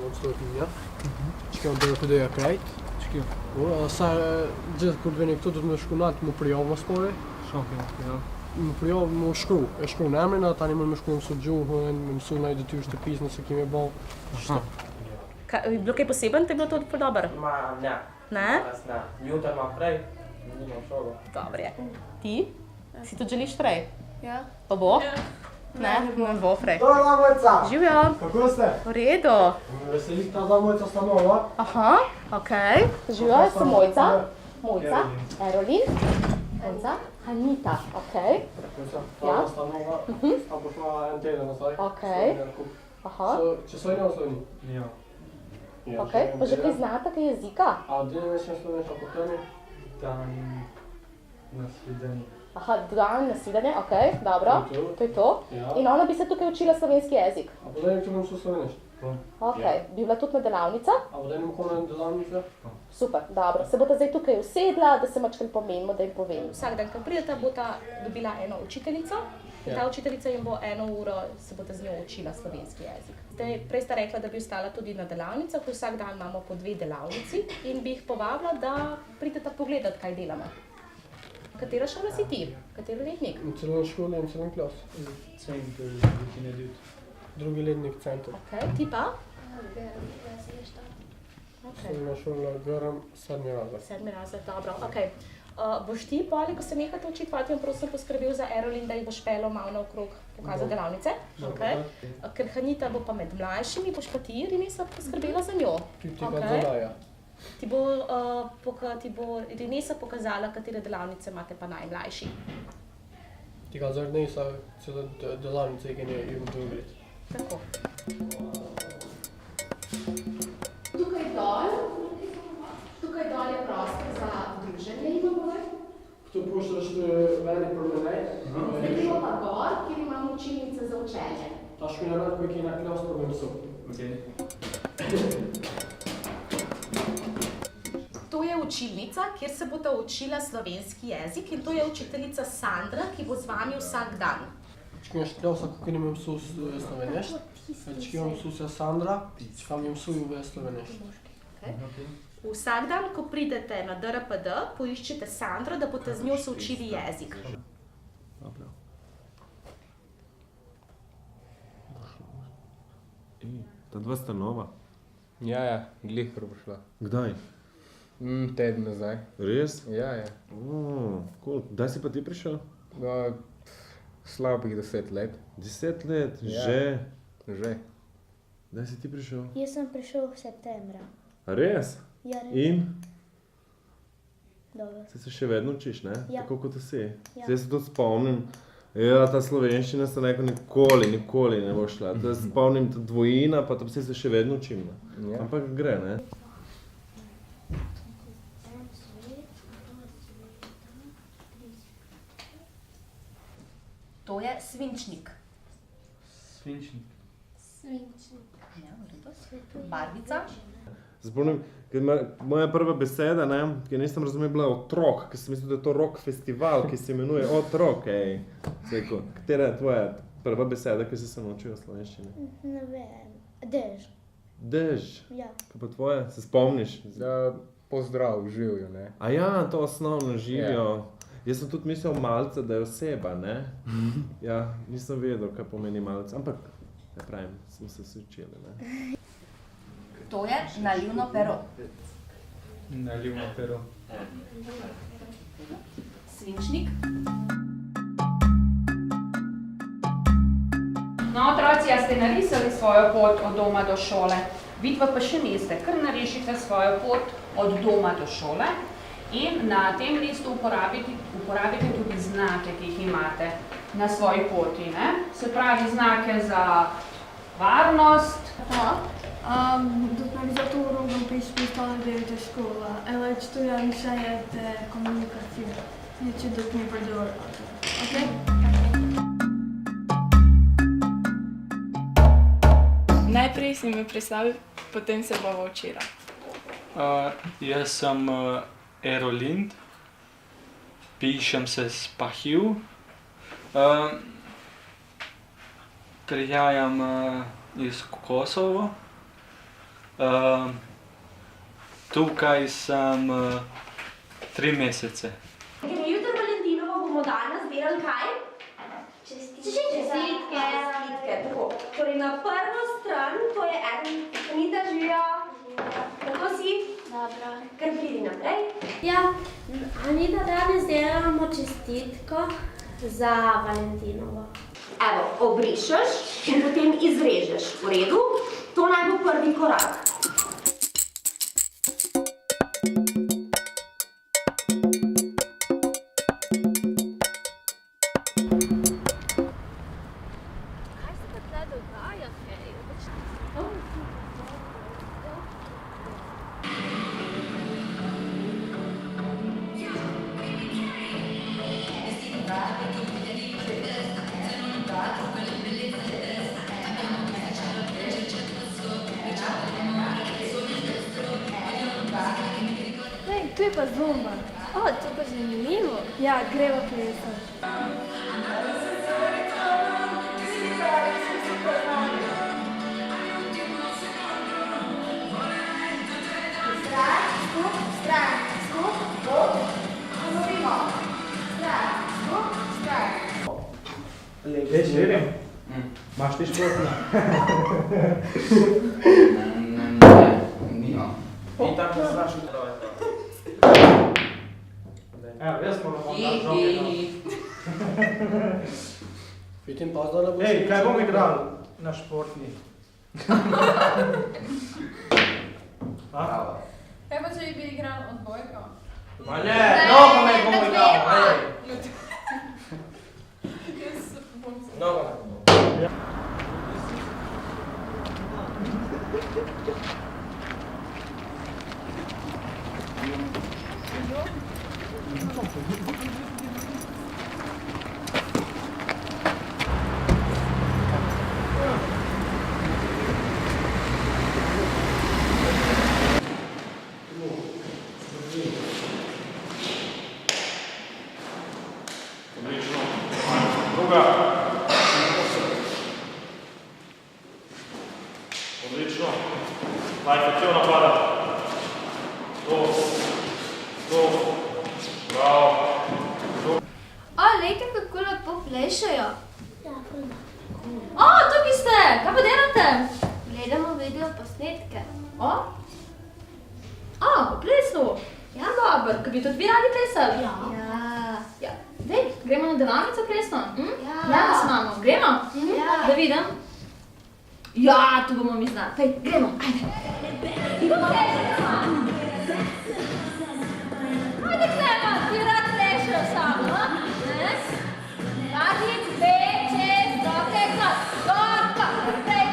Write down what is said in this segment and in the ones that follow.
Odstotninja. Čekaj, da je hodil krajt. Zdaj, ko dve nekdo tudi na škunat, mu prijavimo spore. Mu prijavimo škru namrena, ta nima škru sođu, in so najdete už te pisne, s kim je bol. Je bilo kaj poseben, te je bilo to dobro? Ne. Ne? Ne. Jutri imam prej, nimam šolo. Dobro je. Ti? Si tudi želiš prej? Ja. Pa bo? Ne, ne bo prej. Dobra, mojca! Živijo. Kako ste? V redu. Veseli ta dva mojca stanova. Aha, okej. Živijo, jaz sem Mojca. Mojca. Erolin. Mojca. Anita, okej. Ta stanova, tam bo šla en teden nazaj. Okej. Aha, Če so v Sloveniji? Ja. okej. Pa že kaj znate, kaj jezika? A gdje ne veš slovenska po temi? Dan na svidenje. Aha, dan nasvidenje, okej, dobro. To je to. Ja. In ona bi se tukaj učila slovenski jezik. A potem če bom šel sloveniš? Okej, bi bila tudi na delavnica? A potem imamo delavnice? Super, dobro. Se boste zdaj tukaj usedla, da se mačkaj pomenimo, da jim povem. Vsak dan, ko prideta, bosta dobila eno učiteljico. In ta učiteljica jim bo 1 uro, se boste z njo učila slovenski jezik. Zdaj, prej sta rekla, da bi ostala tudi na delavnicah, vsak dan imamo po 2 delavnici in bi jih povabila, da prideta pogledat, kaj delamo. Katera šola si ti? Kateri letnik? In celo šole in celo klas. Center, Vikine Dut. Drugi letnik center. Okej, ti pa? Srednja šola Grm, 7. razred. 7. razred, dobro, okej. Boš ti, Poli, ko se nehate učiti, Fatih, prosim, poskrbel za Erolin, da jih boš pelil malo naokrog pokazati delavnice? Okej. Ker Hanita bo pa med mlajšimi, boš pa ti, Rinesa, poskrbela za njo? Ti ga zadaja. Ti bo Rinesa pokazala, katere delavnice imate pa najmlajši. Ti ga zarnesa celo delavnice, ki ne jim drugi. Tako. Tukaj dol je prostor za druženje, imamo ne? To pošljaš meni promenaj. Zdaj gremo pa gor, kjer imamo učilnice za učenje. Ta škola ki je na klas problem so. To je učilnica, kjer se boste učila slovenski jezik in to je učiteljica Sandra, ki bo z vami vsak dan. Čekaj, klasa, kako ne imam sus sloveneš. Čekaj, imam sus Sandra, čekaj, imam suju v sloveneš. Vsak dan, ko pridete na DRPD, poiščite Sandro, da boste z njo se učili jezik. Ta dva sta nova. Ja, glih prišla. Kdaj? Teden nazaj. Res? Ja. Cool. Kdaj si pa ti prišel? Slabih 10 let. 10 let? Ja. Že? Kdaj si ti prišel? Jaz sem prišel v septembra. A res? Ja, res. In? Dobro. Se še vedno učiš, ne? Ja. Tako kot si. Ja. Zdaj se tudi spomnim. Ja, ta slovenščina se neko nikoli ne bo šla. Da spomnim ta dvojina, pa to se še vedno učim. Ja. Ampak gre, ne? To je svinčnik. Svinčnik. Barvica. Spomnim, moja prva beseda, ne, ki nisem razumel, bila otrok, ker sem mislil, da je to rock festival, ki se imenuje Otrok. Katera je tvoja prva beseda, ki si se naučil v slovenščini? Ne vem. Dež. Dež. Ja. Kaj pa tvoje? Se spomniš? Pozdrav, živijo, ne? A ja, to osnovno živijo. Jaz sem tudi mislil malce, da je oseba, ne? Ja, nisem vedel, kaj pomeni malce, ampak, ne pravim, smo se učili, ne? To je nalivno pero. Nalivno pero. Svinčnik. No, otroci, a ste narisali svojo pot od doma do šole? Vidva pa še niste, kar narišite svojo pot od doma do šole in na tem listu uporabite tudi znake, ki jih imate na svoji poti, ne? Se pravi, znake za varnost. Organizatorul vom prispostali de škola, ale študent je komunikacija. Neće dok mi prodor. Okay? Najprej si me predstavil, potem se bova učila. Jaz sem Erolind, pišem se s Pahil. Prihajam iz Kosova. Tukaj sem 3 mesece. Ker je jutri Valentinovo, bomo danes delali kaj? Čestitke. Tako. Torej na prvo stran, to je Anita živijo. Kako si? Dobro. Kar pridi naprej. Ja, Anita, danes delamo čestitko za Valentinovo. Evo, obrišeš in potem izrežeš. V redu? To naj bo prvi korak. Tu je pa zumba. O, to pa zanimivo. Ja, gremo plesati. Veš, vidim? Imaš ti športno? Nimam. Ti tako znaš upraviti. Evo, jaz moram dati žogi. Vidim pa, da ne bo... Ej, kaj bomo igrali na športni? Kaj pa če bi igrali odbojko? Ma ne, nogomet bomo igrali. Nogomet. Odlično. Druga. Odlično. Najfektivno napada. To. Bravo. O, lejte, kako lepo plešajo. Ja, fajn. O, tukaj ste! Kaj pa delate? Gledamo video posnetke. O? O, v plesnu. Ja, dobro. Kaj bi tudi vi radi plesali? Ja. Dej, gremo na delavnico plesno? Ja, nas imamo. Gremo? Ja. Da vidim. Ja, tu bomo mi znali. Pej, gremo. Ajde. Ajde, Klema, ti rad plešajo sabo, a? Ne? Radi, dve, čez, roke, glas. Gorka,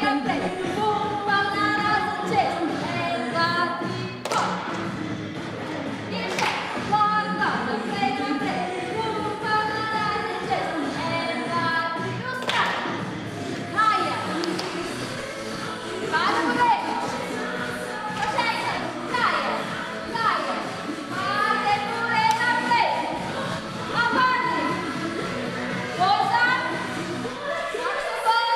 naprej. Bumam na razen čez. 1, 2, 3, 4. In še. Gorka, naprej. Bumam na razen čez. 1, 2, 3, ustav. Kaj je? Pada povej. Pa še enkrat. Kaj je? Pade povej naprej. Apati. Pozad. Sak seboj.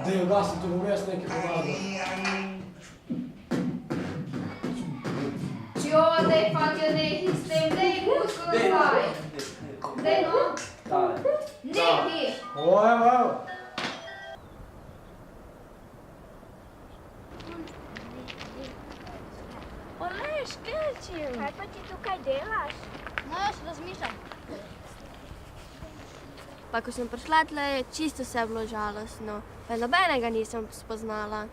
Dej, ugasni, tu bom jaz nekaj pomagal. Čjo, dej, fantje, nehi s tem, dej, pusko nazaj. Dej, no. Nehi. Evo. Olej, škrčim. Kaj pa ti tukaj delaš? No, jaz razmišljam. Pa ko sem prišla tle, je čisto vse bilo žalostno. Pa nobenega nisem spoznala.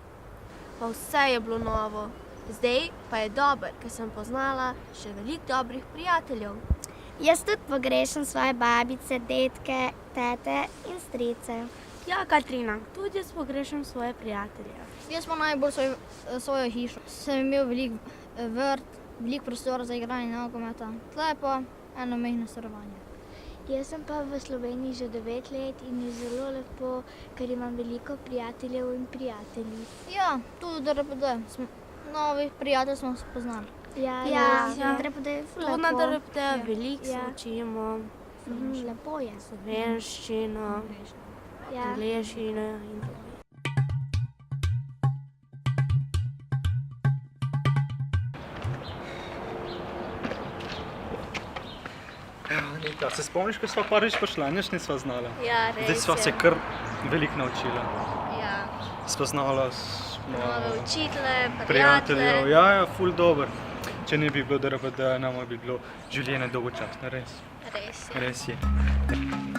Pa vse je bilo novo. Zdaj pa je dober, ker sem poznala še veliko dobrih prijateljev. Jaz tudi pogrešam svoje babice, detke, tete in strice. Ja, Katrina, tudi jaz pogrešam svoje prijatelje. Jaz pa najbolj svojo hišo. Sem imel veliko vrt, veliko prostora za igranje nogometa. Tle pa eno mehno starovanje. Jaz sem pa v Sloveniji že 9 let in je zelo lepo, ker imam veliko prijateljev in prijateljic. Ja, tudi v DRPD. Novi prijatelj smo spoznali. Ja, DRPD je ful lepo. Tudi na DRPD veliko se učimo. Lepo je. Slovenščino, angleščino in tako. Nika, se spomniš, ko sva prvič prišla, nič nisva znala. Ja, res Zdaj sva je. se kar veliko naučila. Ja. Spoznala smo Nove učitelje, prijateljev. Ja, ful dober. Če ne bi bilo DRPD, nama bi bilo življenje dolgočasno, res. Res je. Res je.